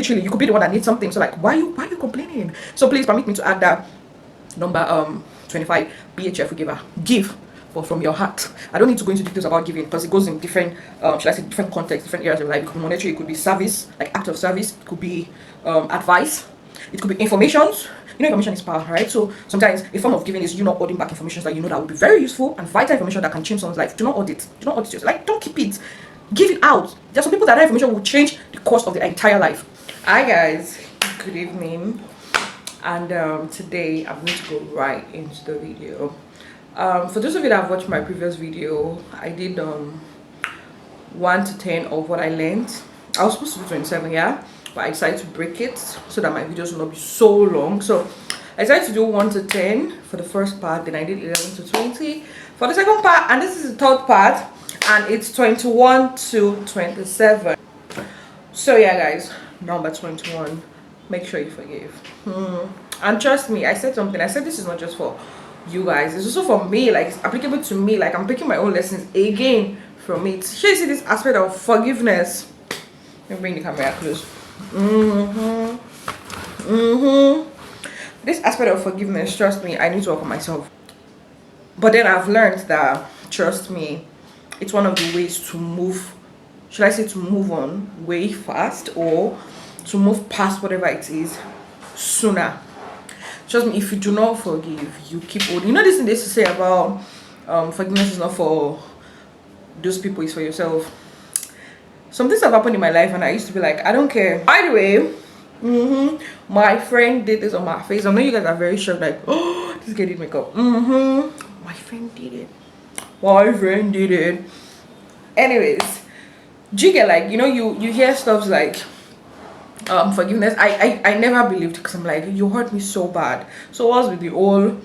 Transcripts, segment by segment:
literally you could be the one that needs something. So like, why are you complaining? So please permit me to add that number 25. Be a cheerful giver. Give, but from your heart. I don't need to go into details about giving because it goes in different should I say different contexts, different areas of life. It could be monetary, it could be service, like act of service, it could be advice, it could be informations. You know, information is power, right? So sometimes a form of giving is you not holding back information that you know that would be very useful and vital information that can change someone's life. Do not audit. Do not audit yourself. Like, don't keep it. Give it out. There are some people that information will change the course of their entire life. Hi guys, good evening. And today I'm going to go right into the video. For those of you that have watched my previous video, I did 1 to 10 of what I learned. I was supposed to do 27, yeah, but I decided to break it so that my videos will not be so long. So I decided to do 1 to 10 for the first part, then I did 11 to 20 for the second part, and this is the third part, and it's 21 to 27. So yeah guys, number 21, make sure you forgive. And trust me, I said something. I said this is not just for you guys, it's also for me. Like, it's applicable to me. Like, I'm taking my own lessons again from it. Should you see this aspect of forgiveness? Let me bring the camera close. This aspect of forgiveness, trust me, I need to work on myself. But then I've learned that, trust me, it's one of the ways to move, should I say, to move on way fast, or to move past whatever it is sooner. Trust me, if you do not forgive, you keep holding. You know this thing they used to say about forgiveness is not for those people, it's for yourself. Some things have happened in my life and I used to be like, I don't care. By the way, my friend did this on my face. I know you guys are very shocked, like, oh, this girl did makeup. My friend did it. My friend did it. Anyways, do you get, like, you know, you hear stuff like forgiveness. I never believed, because I'm like, you hurt me so bad. So what's with the all,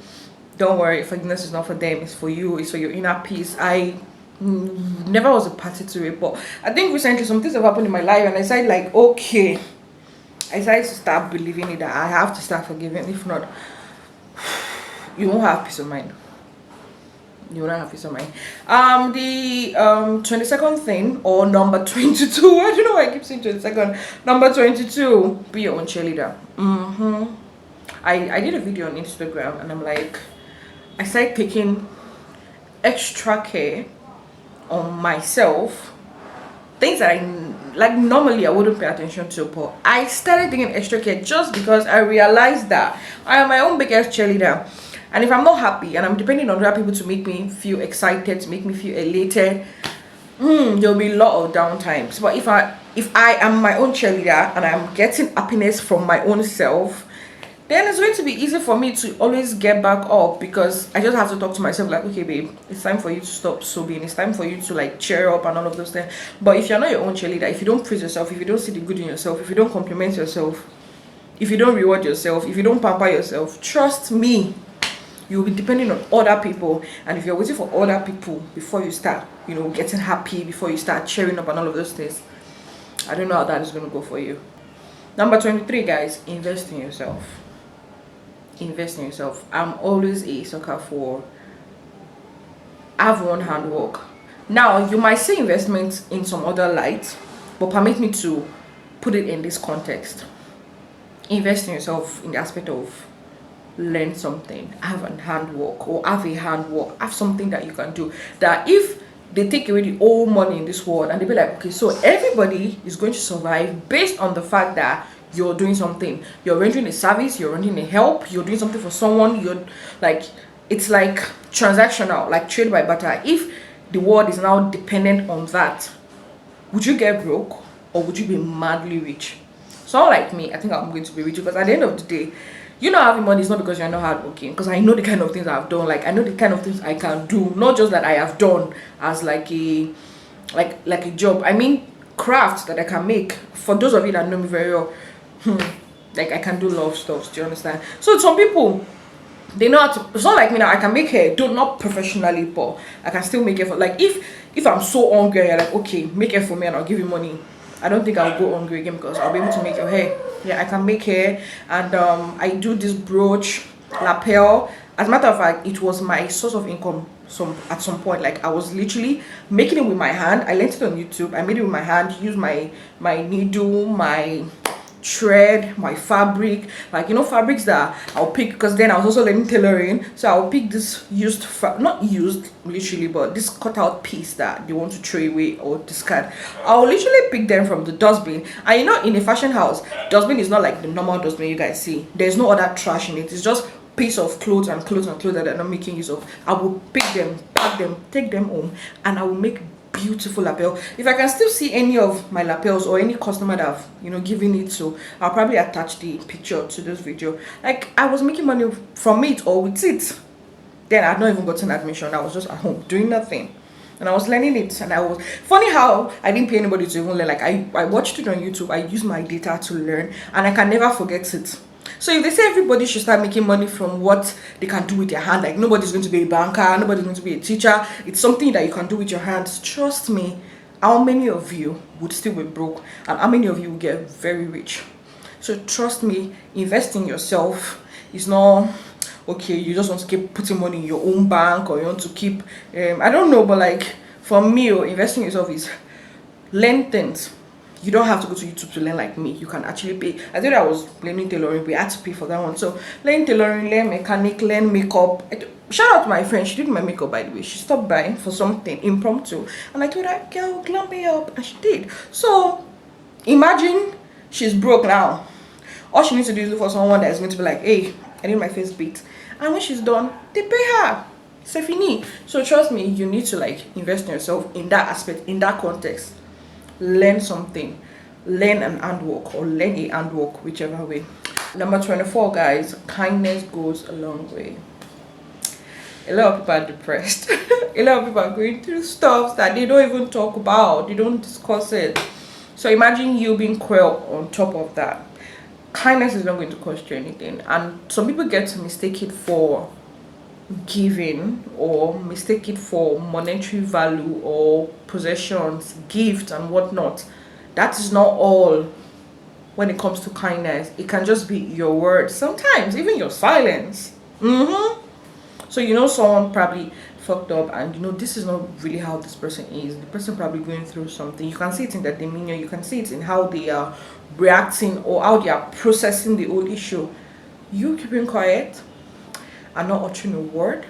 don't worry, forgiveness is not for them, it's for you, it's for your inner peace. I never was a party to it, but I think recently some things have happened in my life and I decided, like, okay, I decided to start believing it, that I have to start forgiving. If not, you won't have peace of mind. You will not have peace of mind. The 22nd thing, or number 22, I don't know why I keep saying 22nd. Number 22, be your own cheerleader. I did a video on Instagram and I'm like, I started taking extra care on myself, things that normally I wouldn't pay attention to, but I started taking extra care just because I realized that I am my own biggest cheerleader. And if I'm not happy and I'm depending on other people to make me feel excited, to make me feel elated, there'll be a lot of down times. But if I am my own cheerleader and I'm getting happiness from my own self, then it's going to be easy for me to always get back up, because I just have to talk to myself like, okay babe, it's time for you to stop sobbing, it's time for you to, like, cheer up and all of those things. But if you're not your own cheerleader, if you don't praise yourself, if you don't see the good in yourself, if you don't compliment yourself, if you don't reward yourself, if you don't pamper yourself, trust me, you'll be depending on other people. And if you're waiting for other people before you start, you know, getting happy, before you start cheering up and all of those things, I don't know how that is going to go for you. Number 23, guys, invest in yourself. Invest in yourself. I'm always a sucker for have one hand work. Now, you might see investment in some other light, but permit me to put it in this context. Invest in yourself in the aspect of learn something, have a handwork, or have a handwork, have something that you can do, that if they take away the old money in this world and they be like, okay, so everybody is going to survive based on the fact that you're doing something, you're rendering a service, you're rendering a help, you're doing something for someone, you're like, it's like transactional, like trade by barter. If the world is now dependent on that, would you get broke or would you be madly rich? Someone like me, I think I'm going to be rich, because at the end of the day, you not having money is not because you're not hardworking, because I know the kind of things I've done. Like, I know the kind of things I can do, not just that I have done as like a job. I mean crafts that I can make. For those of you that know me very well, like, I can do a lot of stuff. Do you understand? So some people, they know how to. It's not like me now. I can make hair, do not professionally, but I can still make it for, like, if I'm so hungry, you're like, okay, make it for me and I'll give you money. I don't think I'll go hungry again, because I'll be able to make your hair. Yeah, I can make hair, and I do this brooch, lapel. As a matter of fact, it was my source of income at some point. Like, I was literally making it with my hand. I learned it on YouTube. I made it with my hand, used my needle, my thread, my fabric, like, you know, fabrics that I'll pick, because then I was also learning tailoring, so I'll pick this used, not used literally, but this cutout piece that they want to throw away or discard. I'll literally pick them from the dustbin. And you know, in a fashion house, dustbin is not like the normal dustbin you guys see. There's no other trash in it. It's just piece of clothes and clothes and clothes that they're not making use of. I will pick them, pack them, take them home, and I will make beautiful lapel. If I can still see any of my lapels or any customer that I've, you know, given it to, I'll probably attach the picture to this video. Like, I was making money from it or with it. Then I'd not even gotten admission. I was just at home doing nothing, and I was learning it. And I was funny how I didn't pay anybody to even learn. Like, I watched it on YouTube. I used my data to learn, and I can never forget it. So if they say everybody should start making money from what they can do with their hand, like nobody's going to be a banker, nobody's going to be a teacher, it's something that you can do with your hands, trust me, how many of you would still be broke, and how many of you will get very rich? So trust me, invest in yourself. It's not okay you just want to keep putting money in your own bank, or you want to keep I don't know, but like for me, investing in yourself is learn things. You don't have to go to YouTube to learn like me. You can actually pay. I thought I was learning tailoring. We had to pay for that one. So learn tailoring, learn mechanic, learn makeup. Shout out to my friend. She did my makeup, by the way. She stopped by for something impromptu, and I told her, girl, glam me up, and she did. So imagine she's broke now. All she needs to do is look for someone that is going to be like, hey, I need my face beat, and when she's done, they pay her. C'est fini. So trust me, you need to like invest in yourself in that aspect, in that context. Learn something, learn an handwork, or learn a handwork, whichever way. Number 24, guys, kindness goes a long way. A lot of people are depressed. A lot of people are going through stuff that they don't even talk about, they don't discuss it. So imagine you being cruel on top of that. Kindness is not going to cost you anything, and some people get to mistake it for giving, or mistake it for monetary value or possessions, gifts and whatnot. That is not all. When it comes to kindness, it can just be your words, sometimes even your silence. So you know, someone probably fucked up, and you know this is not really how this person is. The person probably going through something. You can see it in their demeanor, you can see it in how they are reacting or how they are processing the whole issue. You keeping quiet and not uttering a word,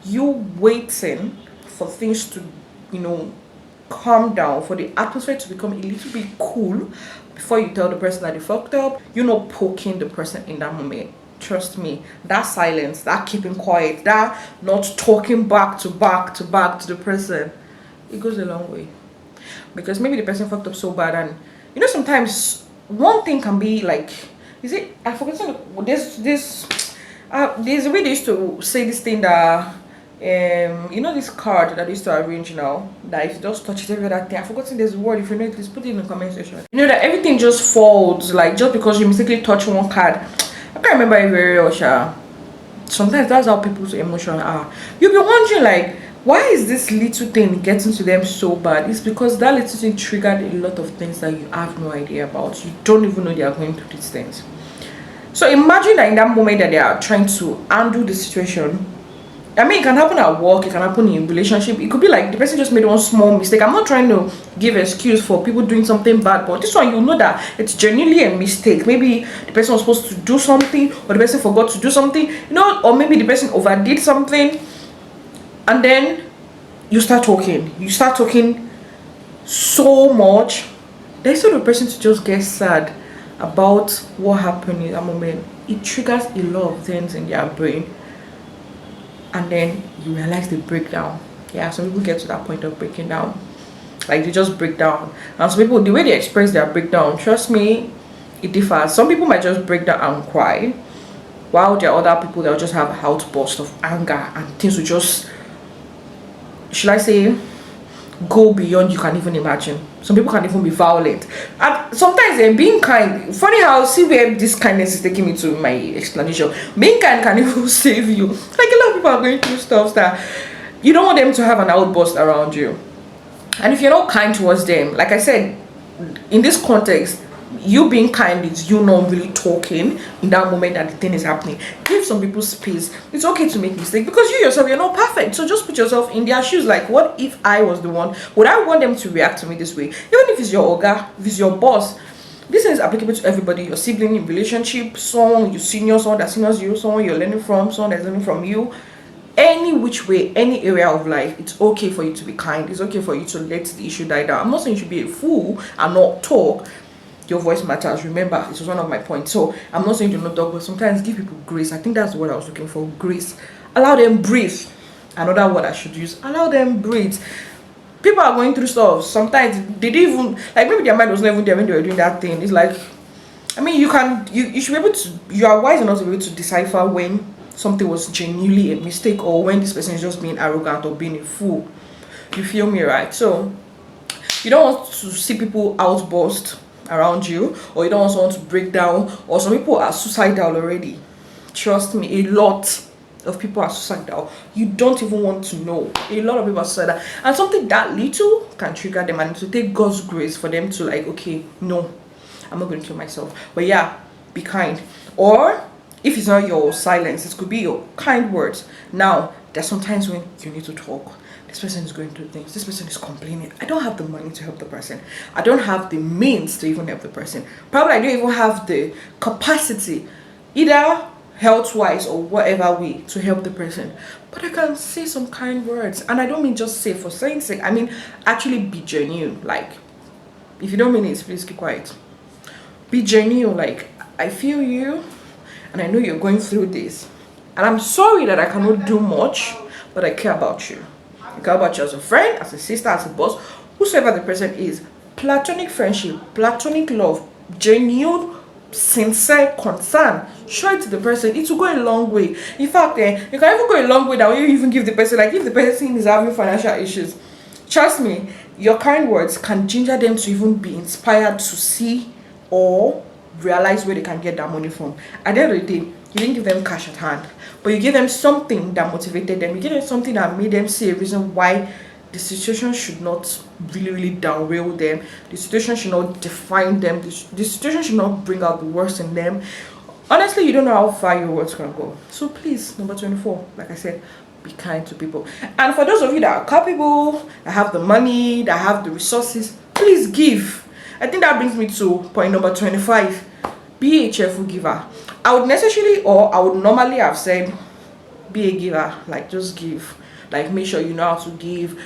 you waiting for things to, you know, calm down, for the atmosphere to become a little bit cool before you tell the person that they fucked up. You're not poking the person in that moment. Trust me, that silence, that keeping quiet, that not talking back to the person, it goes a long way. Because maybe the person fucked up so bad, and you know, sometimes one thing can be like, is it, I forgot, there's a way they used to say this thing that you know, this card that they used to arrange now, that if you just touch it, every other thing, I forgot there's a word. If you know it, please put it in the comment section. You know that everything just folds, like just because you mistakenly touch one card. I can't remember it very well, Sha. Sometimes that's how people's emotions are. You'll be wondering like, why is this little thing getting to them so bad? It's because that little thing triggered a lot of things that you have no idea about. You don't even know they are going through these things. So imagine that in that moment that they are trying to handle the situation. I mean, it can happen at work, it can happen in a relationship. It could be like the person just made one small mistake. I'm not trying to give excuse for people doing something bad, but this one, you know that it's genuinely a mistake. Maybe the person was supposed to do something, or the person forgot to do something, you know, or maybe the person overdid something, and then you start talking. You start talking so much that instead of the person to just get sad about what happened in that moment, it triggers a lot of things in their brain, and then you realize they break down. Yeah, some people get to that point of breaking down, like they just break down. And some people, the way they express their breakdown, trust me, it differs. Some people might just break down and cry, while there are other people that will just have an outburst of anger, and things will just, should I say, go beyond you can even imagine. Some people can even be violent, and sometimes they're being kind. Funny how, see where this kindness is taking me to my explanation. Being kind can even save you. Like, a lot of people are going through stuff that you don't want them to have an outburst around you, and if you're not kind towards them, like I said, in this context, you being kind is you not really talking in that moment that the thing is happening. Give some people space. It's okay to make mistakes, because you yourself, you're not perfect. So just put yourself in their shoes. Like, what if I was the one? Would I want them to react to me this way? Even if it's your oga, if it's your boss, This is applicable to everybody: your sibling in relationship, someone you senior, someone that seniors you, someone you're learning from, someone that's learning from you. Any which way, any area of life, it's okay for you to be kind. It's okay for you to let the issue die down. I'm not saying you should be a fool and not talk. Your voice matters. Remember, it was one of my points. So I'm not saying do not talk, but sometimes give people grace. I think that's the word I was looking for. Grace. Allow them breathe. Another word I should use. Allow them breathe. People are going through stuff. Sometimes they didn't even, like, maybe their mind was not even there when they were doing that thing. It's like, I mean, you should be able to, you are wise enough to be able to decipher when something was genuinely a mistake or when this person is just being arrogant or being a fool. You feel me, right? So you don't want to see people outburst around you, or you don't want someone to break down, or some people are suicidal already. Trust me, a lot of people are suicidal. You don't even want to know. A lot of people are suicidal, and something that little can trigger them, and to take God's grace for them to, like, okay, no, I'm not going to kill myself. But yeah, be kind. Or if it's not your silence, it could be your kind words. Now, there's sometimes when you need to talk. This person is going through things. This person is complaining. I don't have the money to help the person. I don't have the means to even help the person. Probably I don't even have the capacity, either health-wise or whatever way, to help the person. But I can say some kind words. And I don't mean just say for saying sake. I mean actually be genuine. Like, if you don't mean it, please keep quiet. Be genuine. Like, I feel you, and I know you're going through this, and I'm sorry that I cannot do much, but I care about you. I care about you as a friend, as a sister, as a boss, whosoever the person is. Platonic friendship, platonic love, genuine, sincere concern. Show it to the person. It will go a long way. In fact, you can even go a long way that you even give the person, like, if the person is having financial issues, trust me, your kind words can ginger them to even be inspired to see or realize where they can get that money from. At the end of the day, you didn't give them cash at hand, but you gave them something that motivated them. You gave them something that made them see a reason why the situation should not really derail them. The situation should not define them. The situation should not bring out the worst in them. Honestly, you don't know how far your words can go. So please, number 24, like I said, be kind to people. And for those of you that are capable, that have the money, that have the resources, please give. I think that brings me to point number 25. Be a cheerful giver. I would normally have said be a giver, like just give, like make sure you know how to give.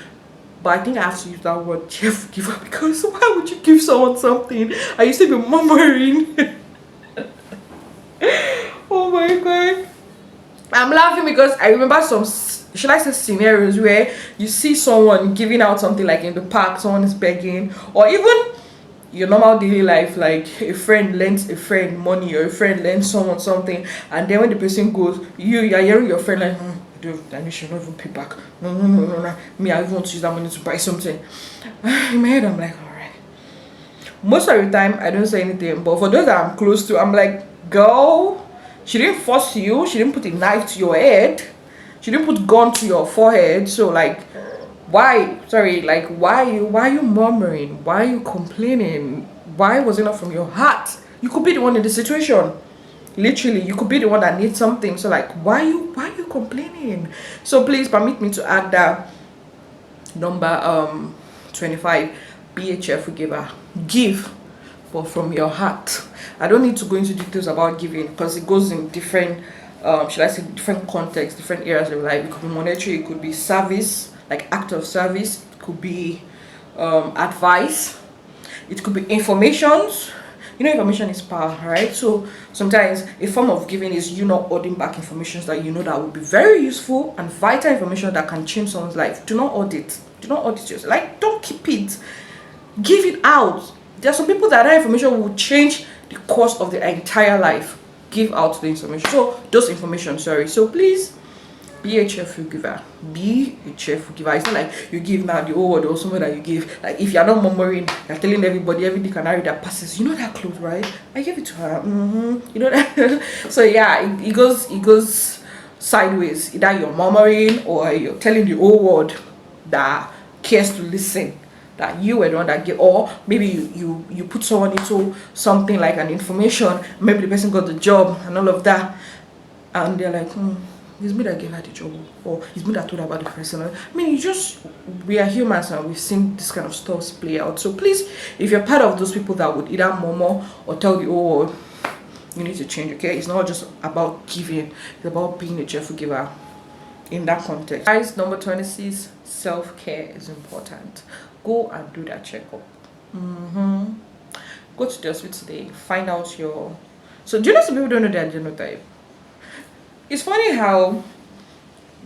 But I think I have to use that word cheerful giver, because why would you give someone something and you still be murmuring? Oh my god, I'm laughing because I remember some, should I say, scenarios where you see someone giving out something, like in the park, someone is begging, or even your normal daily life, like a friend lends a friend money, or a friend lends someone something, and then when the person goes, you're hearing your friend like, I should not even pay back. No. Me, I want to use that money to buy something. In my head, I'm like, alright. Most of the time, I don't say anything, but for those that I'm close to, I'm like, girl, she didn't force you. She didn't put a knife to your head. She didn't put gun to your forehead. So, like, why are you murmuring? Why are you complaining? Why was it not from your heart? You could be the one in the situation. Literally, you could be the one that needs something. So, like, why are you complaining? So please permit me to add that number 25. Be a cheerful giver. Give, but from your heart. I don't need to go into details about giving, because it goes in different should I say different contexts, different areas of life. It could be monetary, it could be service, like act of service, it could be advice, it could be informations. You know, information is power, right? So sometimes a form of giving is you not holding back information that you know that would be very useful and vital information that can change someone's life. Do not audit yourself. Like, don't keep it, give it out. There are some people that information will change the course of their entire life. Give out the information. So those information, sorry. So please be a cheerful giver. Be a cheerful giver. It's not like you give now the whole world or somewhere that you give. Like, if you're not murmuring, you're telling everybody, every canary that passes, you know that clothes, right? I gave it to her. You know that. So yeah, it goes sideways. Either you're murmuring or you're telling the whole world that cares to listen that you were the one that gave, or maybe you put someone into something like an information, maybe the person got the job and all of that, and they're like, it's me that gave her the job, or it's me that told her about the person. I mean, we are humans and we've seen this kind of stuff play out. So please, if you're part of those people that would either murmur or tell you, oh, you need to change, okay? It's not just about giving, it's about being a cheerful giver in that context. Guys, number 26, self-care is important. Go and do that checkup. Go to the hospital today, find out your... So do you know some people don't know their genotype? It's funny how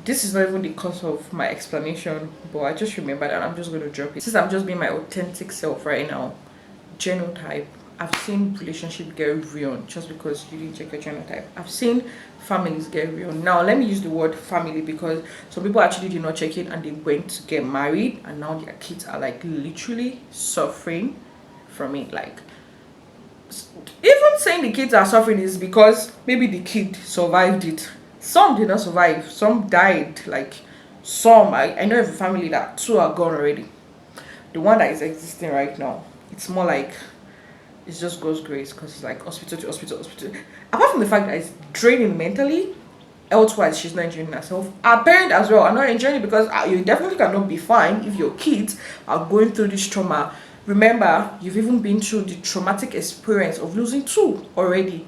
this is not even the cause of my explanation, but I just remembered and I'm just going to drop it. Since I'm just being my authentic self right now, genotype. I've seen relationships get ruined just because you didn't check your genotype. I've seen families get ruined. Now, let me use the word family because some people actually did not check it and they went to get married and now their kids are like literally suffering from it. Like, even saying the kids are suffering is because maybe the kid survived it. Some did not survive. Some died. Like, some, I know of a family that 2 are gone already. The one that is existing right now, it's more like it's just God's grace because it's like hospital to hospital, hospital. Apart from the fact that it's draining mentally, elsewise she's not enjoying herself. Our parents as well are not enjoying it because you definitely cannot be fine if your kids are going through this trauma. Remember, you've even been through the traumatic experience of losing 2 already.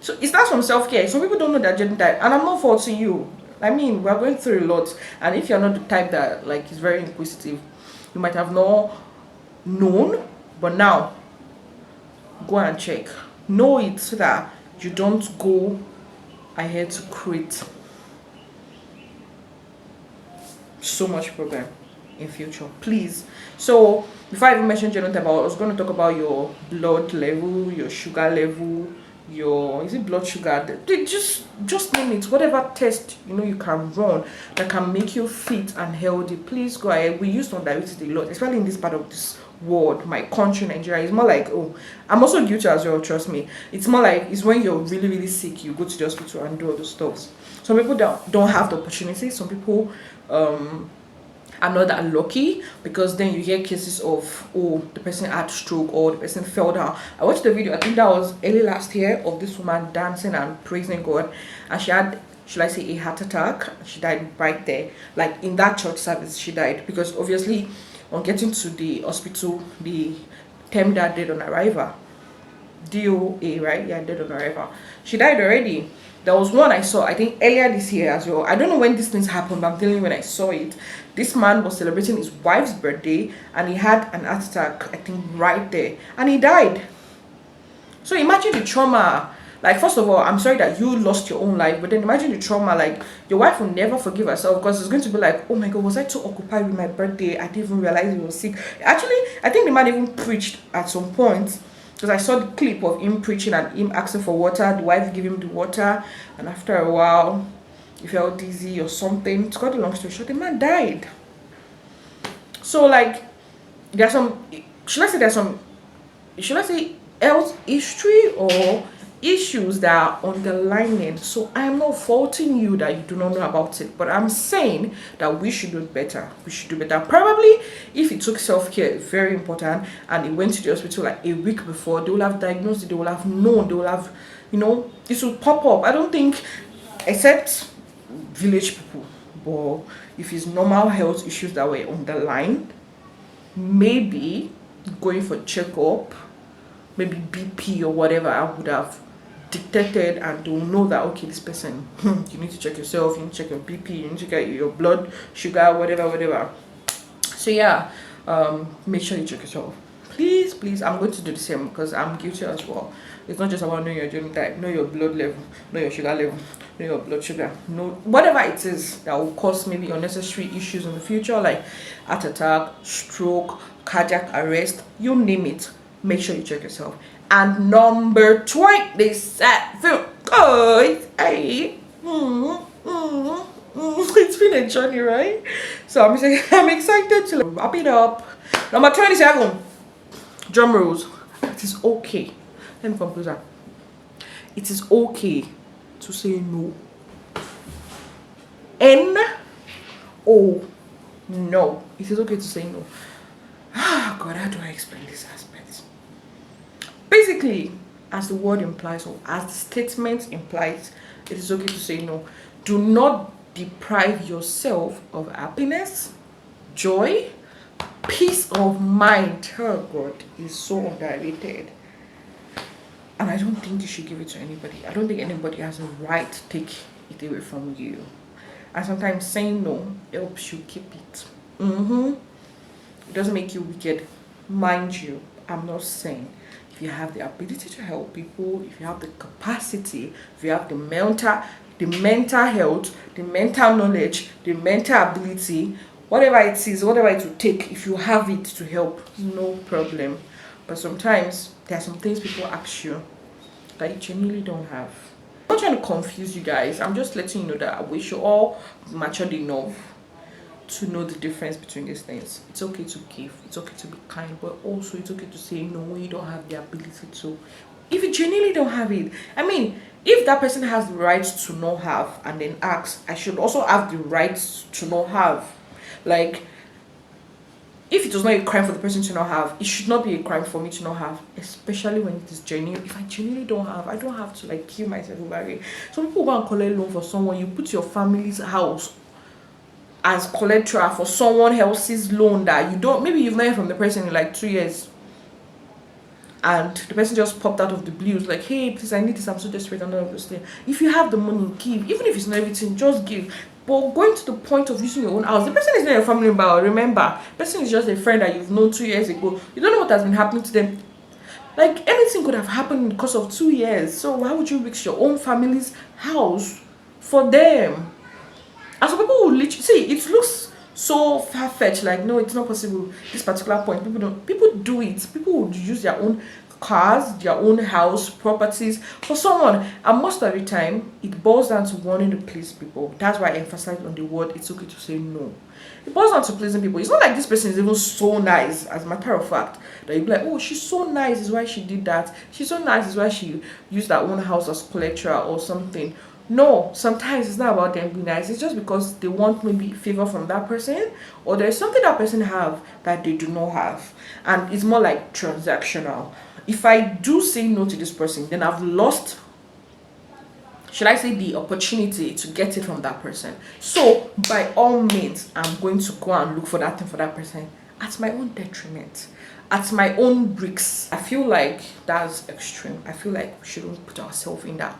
So it starts from self-care. Some people don't know their gender type, and I'm not faulting you. I mean, we're going through a lot, and if you're not the type that like is very inquisitive, you might have not known, but now go and check. Know it so that you don't go ahead to create so much problem in future, please. So before I even mention genotype, I was going to talk about your blood level, your sugar level, your blood sugar. Just name it, whatever test you can run that can make you fit and healthy. Please go ahead. We use non-diabetes a lot, especially in this part of this world, my country, Nigeria. It's more like, oh, I'm also guilty as well, trust me. It's more like it's when you're really really sick, you go to the hospital and do all those stuff. Some people don't have the opportunity. Some people are not that lucky, because then you hear cases of, oh, the person had stroke or the person fell down. I watched the video, I think that was early last year, of this woman dancing and praising God, and she had, should I say, a heart attack. She died right there, like in that church service. She died because obviously on getting to the hospital, the term that dead on arrival, DOA, right? Yeah, dead on arrival. She died already. There was one I saw, I think earlier this year as well. I don't know when these things happened, but I'm telling you, when I saw it, this man was celebrating his wife's birthday and he had an heart attack, I think right there, and he died. So imagine the trauma. Like, first of all, I'm sorry that you lost your own life, but then imagine the trauma. Like, your wife will never forgive herself because it's going to be like, oh my God, was I too occupied with my birthday? I didn't even realize he was sick. Actually, I think the man even preached at some point, because I saw the clip of him preaching and him asking for water. The wife gave him the water, and after a while, he felt dizzy or something. To cut the long story short, the man died. So, like, there's some, should I say health history or issues that are underlying. So I am not faulting you that you do not know about it, but I'm saying that we should do better. We should do better. Probably if it took self-care, very important, and it went to the hospital like a week before, they will have diagnosed it, they will have known, they will have, this will pop up. I don't think, except village people, but if it's normal health issues that were underlined, maybe going for checkup, maybe BP or whatever, I would have detected, and they'll know that, okay, this person, you need to check yourself, you need to check your BP, you need to check your blood sugar, whatever. So yeah, make sure you check yourself, please. I'm going to do the same because I'm guilty as well. It's not just about knowing your genotype, know your blood level, know your sugar level, know your blood sugar, know whatever it is that will cause maybe unnecessary issues in the future, like heart attack, stroke, cardiac arrest, you name it. Make sure you check yourself. And number 27, guys, it's been a journey, right? So I'm excited to wrap it up. Number 27, drum rolls. It is okay. Let me come closer. It is okay to say no. N-O. No. It is okay to say no. God, how do I explain this aspect? Basically, as the word implies or as the statement implies, it is okay to say no. Do not deprive yourself of happiness, joy, peace of mind. Oh God, is so underrated. And I don't think you should give it to anybody. I don't think anybody has a right to take it away from you. And sometimes saying no helps you keep it. It doesn't make you wicked. Mind you, I'm not saying if you have the ability to help people, if you have the capacity, if you have the mental health, the mental knowledge, the mental ability, whatever it is, whatever it will take, if you have it to help, no problem. But sometimes there are some things people ask you that you genuinely don't have. I'm not trying to confuse you guys. I'm just letting you know that we should all matured enough to know the difference between these things. It's okay to give, it's okay to be kind, but also it's okay to say no when you don't have the ability to. If you genuinely don't have it, I mean, if that person has the right to not have and then asks, I should also have the right to not have. Like, if it was not a crime for the person to not have, it should not be a crime for me to not have, especially when it is genuine. If I genuinely don't have, I don't have to like kill myself over it. Some people go and collect loan for someone. You put your family's house as collateral for someone else's loan that you don't, maybe you've learned from the person in like 2 years, and the person just popped out of the blue, like, hey, please, I need this, I'm so desperate, and all of this thing. If you have the money, give. Even if it's not everything, just give. But going to the point of using your own house, the person is not your family member. Remember, the person is just a friend that you've known 2 years ago. You don't know what has been happening to them. Like, anything could have happened in the course of 2 years. So why would you risk your own family's house for them? And some people will literally see, it looks so far-fetched, like no, it's not possible. This particular point, people do it. People would use their own cars, their own house, properties for someone. And most of the time, it boils down to wanting to please people. That's why I emphasize on the word it's okay to say no. It boils down to pleasing people. It's not like this person is even so nice, as a matter of fact, that you'd be like, oh, she's so nice, is why she did that. She's so nice, is why she used that own house as collateral or something. No, sometimes it's not about them being nice. It's just because they want maybe favor from that person, or there's something that person have that they do not have, and it's more like transactional. If I do say no to this person, then I've lost, should I say, the opportunity to get it from that person. So by all means, I'm going to go and look for that thing for that person at my own detriment, at my own risks. I feel like that's extreme. I feel like we shouldn't put ourselves in that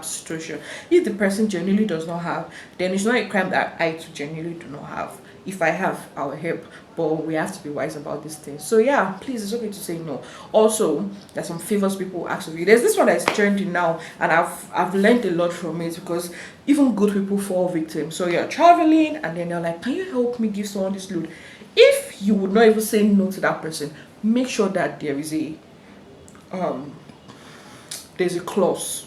situation. If the person genuinely does not have, then it's not a crime that I too genuinely do not have. If I have, I will help, but we have to be wise about these things. So yeah, please, it's okay to say no. Also, there's some favors people ask of you. There's this one that's trending now, and I've learned a lot from it, because even good people fall victim. So you're traveling and then you're like, can you help me give someone this load? If you would not even say no to that person, make sure that there's a clause.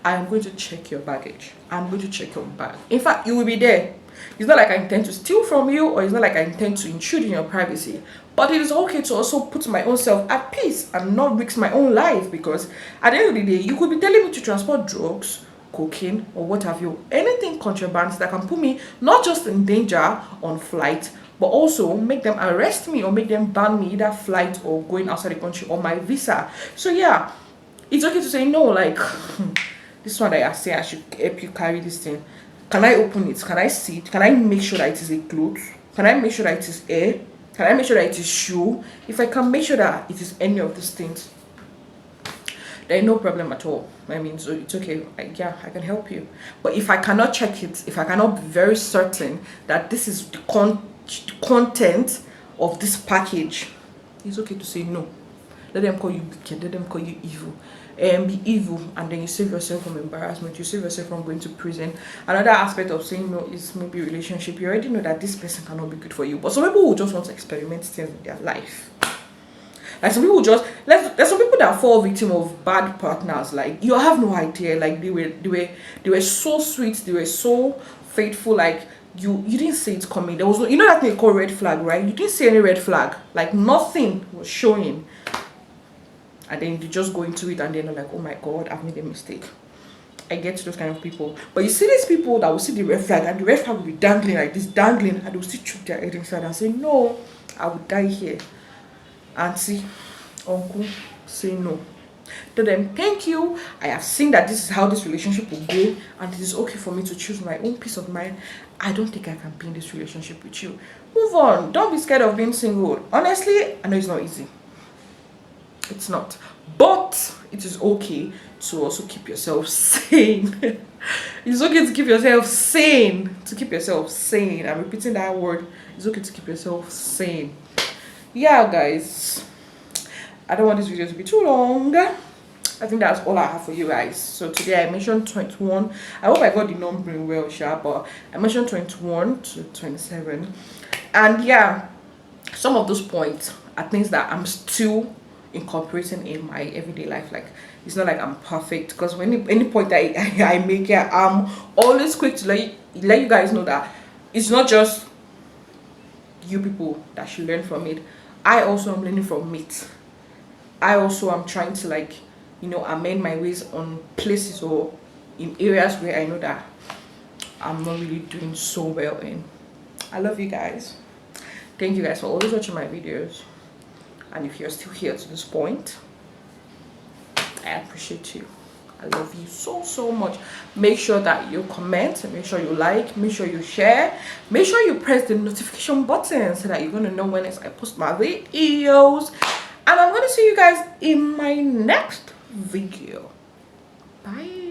I am going to check your baggage. I'm going to check your bag. In fact, you will be there. It's not like I intend to steal from you, or it's not like I intend to intrude in your privacy. But it is okay to also put my own self at peace and not risk my own life, because at the end of the day, you could be telling me to transport drugs, cocaine, or what have you. Anything contraband that can put me not just in danger on flight, but also make them arrest me or make them ban me either flight or going outside the country or my visa. So yeah, it's okay to say no, like this one that I say I should help you carry this thing. Can I open it? Can I see it? Can I make sure that it is a cloth? Can I make sure that it is air? Can I make sure that it is shoe? If I can make sure that it is any of these things, there is no problem at all. I mean, so it's okay. Yeah, I can help you. But if I cannot check it, if I cannot be very certain that this is the content of this package, it's okay to say no. Let them call you wicked, let them call you evil. Be evil, and then you save yourself from embarrassment, you save yourself from going to prison. Another aspect of saying no is maybe relationship. You already know that this person cannot be good for you, but some people will just want to experiment things in their life. Like some people there's some people that fall victim of bad partners. Like, you have no idea. Like, they were so sweet, they were so faithful. Like, you didn't see it coming. There was no, you know that thing called red flag, right? You didn't see any red flag. Like, nothing was showing. And then you just go into it, and then you're like, oh my God, I've made a mistake. I get to those kind of people. But you see these people that will see the red flag, and the red flag will be dangling like this, dangling, and they will still choke their head inside and say, no, I will die here. Auntie, uncle, say no. Tell them thank you. I have seen that this is how this relationship will go, and it is okay for me to choose my own peace of mind. I don't think I can be in this relationship with you. Move on. Don't be scared of being single. Honestly, I know it's not easy. It's not. But it is okay to also keep yourself sane. It's okay to keep yourself sane. To keep yourself sane. I'm repeating that word. It's okay to keep yourself sane. Yeah, guys. I don't want this video to be too long. I think that's all I have for you guys. So today I mentioned 21. I hope I got the numbering well, sure, but I mentioned 21 to 27. And yeah, some of those points are things that I'm still incorporating in my everyday life. Like, it's not like I'm perfect, because when any point that I make, yeah, I'm always quick to let you guys know that it's not just you people that should learn from it. I also am learning from it. I also am trying to, like, amend my ways on places or in areas where I know that I'm not really doing so well in. I love you guys. Thank you guys for always watching my videos. And if you're still here to this point, I appreciate you. I love you so much. Make sure that you comment, make sure you like, make sure you share, make sure you press the notification button so that you're going to know when I post my videos. And I'm going to see you guys in my next video. Bye.